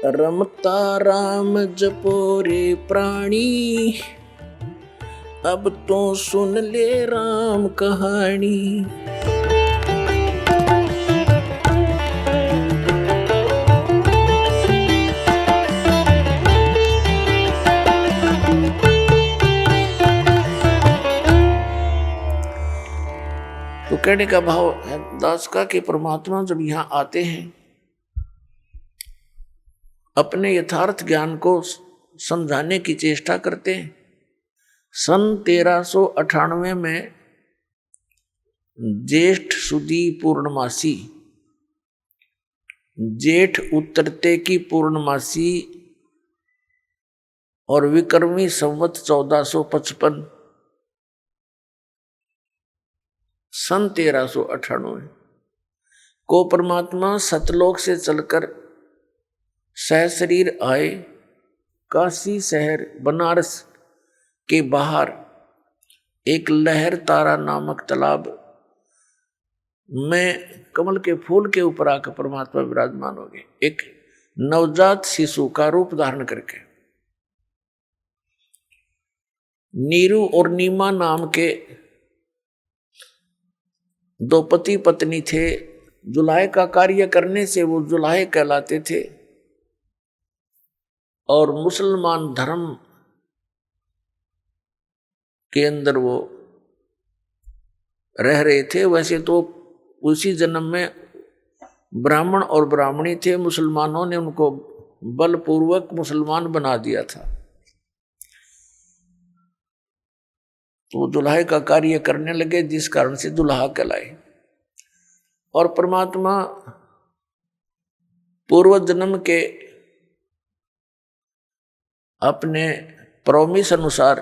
रमता राम जपो रे प्राणी, अब तो सुन ले राम कहानी। तो कहने का भाव है दास का कि परमात्मा जब यहां आते हैं अपने यथार्थ ज्ञान को समझाने की चेष्टा करते हैं। सन 1398 में ज्येष्ठ सुदी पूर्णमासी, जेठ उतरते की पूर्णमासी और विक्रमी संवत 1455, सन 1398 को परमात्मा सतलोक से चलकर सहशरीर आए। काशी शहर बनारस के बाहर एक लहर तारा नामक तालाब में कमल के फूल के ऊपर आकर परमात्मा विराजमान हो गए, एक नवजात शिशु का रूप धारण करके। नीरू और नीमा नाम के दो पति पत्नी थे। जुलाहे का कार्य करने से वो जुलाहे कहलाते थे और मुसलमान धर्म के अंदर वो रह रहे थे। वैसे तो उसी जन्म में ब्राह्मण और ब्राह्मणी थे, मुसलमानों ने उनको बलपूर्वक मुसलमान बना दिया था। तो दुल्हे का कार्य करने लगे, जिस कारण से दुल्हा कहलाए। और परमात्मा पूर्व जन्म के अपने प्रॉमिस अनुसार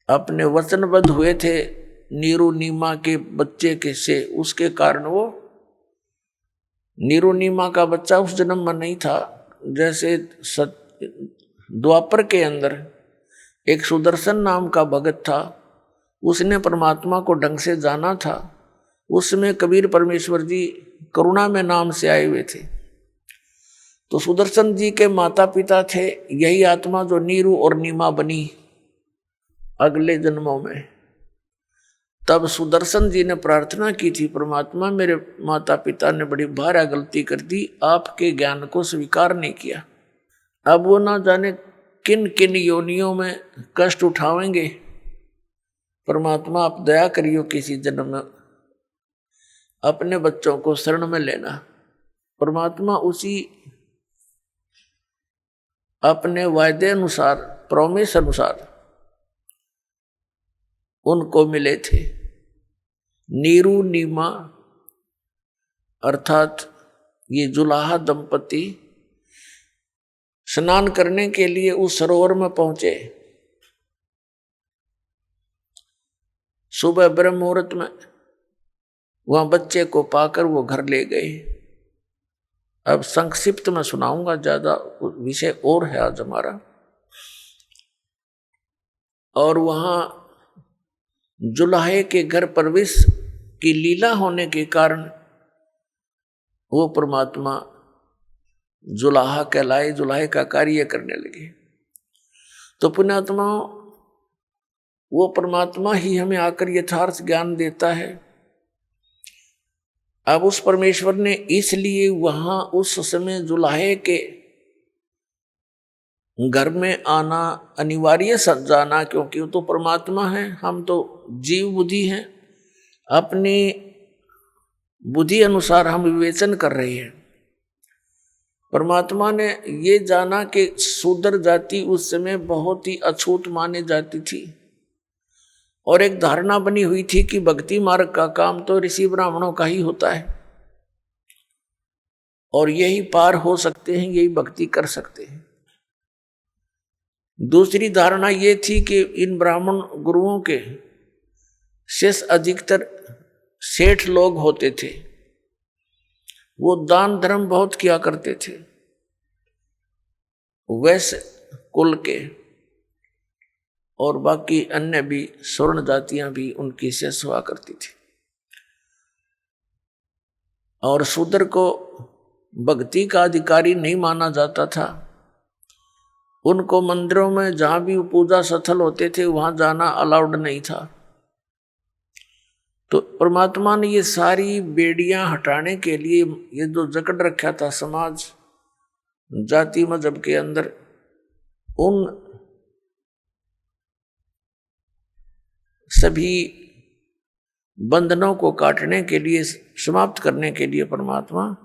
अपने वचनबद्ध हुए थे नीरू नीमा के बच्चे के से, उसके कारण वो नीरू नीमा का बच्चा उस जन्म में नहीं था। जैसे द्वापर के अंदर एक सुदर्शन नाम का भगत था, उसने परमात्मा को ढंग से जाना था। उसमें कबीर परमेश्वर जी करुणा में नाम से आए हुए थे। तो सुदर्शन जी के माता पिता थे यही आत्मा जो नीरू और नीमा बनी अगले जन्मों में। तब सुदर्शन जी ने प्रार्थना की थी, परमात्मा मेरे माता पिता ने बड़ी भारी गलती कर दी, आपके ज्ञान को स्वीकार नहीं किया। अब वो ना जाने किन किन योनियों में कष्ट उठावेंगे। परमात्मा आप दया करियो, किसी जन्म में अपने बच्चों को शरण में लेना। परमात्मा उसी अपने वायदे अनुसार, प्रॉमिस अनुसार उनको मिले थे। नीरू नीमा अर्थात ये जुलाहा दंपति स्नान करने के लिए उस सरोवर में पहुंचे। सुबह ब्रह्म मुहूर्त में वहां बच्चे को पाकर वो घर ले गए। अब संक्षिप्त में सुनाऊंगा, ज्यादा विषय और है आज हमारा। और वहां जुलाहे के घर प्रवेश की लीला होने के कारण वो परमात्मा जुलाहा कहलाए, जुलाहे का कार्य करने लगे। तो पुण्यात्मा वो परमात्मा ही हमें आकर यथार्थ ज्ञान देता है। अब उस परमेश्वर ने इसलिए वहां उस समय जुलाहे के घर में आना अनिवार्य जाना, क्योंकि वो तो परमात्मा है, हम तो जीव बुद्धि हैं। अपनी बुद्धि अनुसार हम विवेचन कर रहे हैं। परमात्मा ने ये जाना कि शूद्र जाति उस समय बहुत ही अछूत माने जाती थी और एक धारणा बनी हुई थी कि भक्ति मार्ग का काम तो ऋषि ब्राह्मणों का ही होता है और यही पार हो सकते हैं, यही भक्ति कर सकते हैं। दूसरी धारणा ये थी कि इन ब्राह्मण गुरुओं के शिष्य अधिकतर सेठ लोग होते थे, वो दान धर्म बहुत किया करते थे। वैश्य कुल के और बाकी अन्य भी स्वर्ण जातियां भी उनकी शिष्य हुआ करती थी। और शूद्र को भक्ति का अधिकारी नहीं माना जाता था। उनको मंदिरों में जहां भी पूजा स्थल होते थे वहां जाना अलाउड नहीं था। तो परमात्मा ने ये सारी बेड़ियां हटाने के लिए ये जो जकड़ रखा था समाज जाति मजहब के अंदर, उन सभी बंधनों को काटने के लिए, समाप्त करने के लिए परमात्मा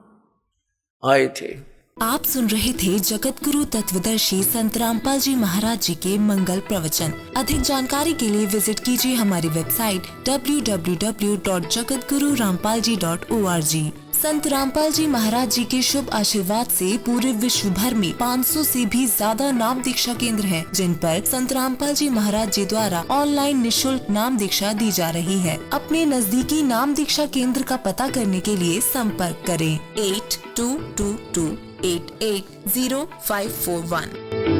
आए थे। आप सुन रहे थे जगत गुरु तत्वदर्शी संत रामपाल जी महाराज जी के मंगल प्रवचन। अधिक जानकारी के लिए विजिट कीजिए हमारी वेबसाइट www.jagatgururampalji.org। संत रामपाल जी महाराज जी के शुभ आशीर्वाद से पूरे विश्व भर में 500 से भी ज्यादा नाम दीक्षा केंद्र हैं, जिन पर संत रामपाल जी महाराज जी द्वारा ऑनलाइन निशुल्क नाम दीक्षा दी जा रही है। अपने नजदीकी नाम दीक्षा केंद्र का पता करने के लिए संपर्क करें 8222880541।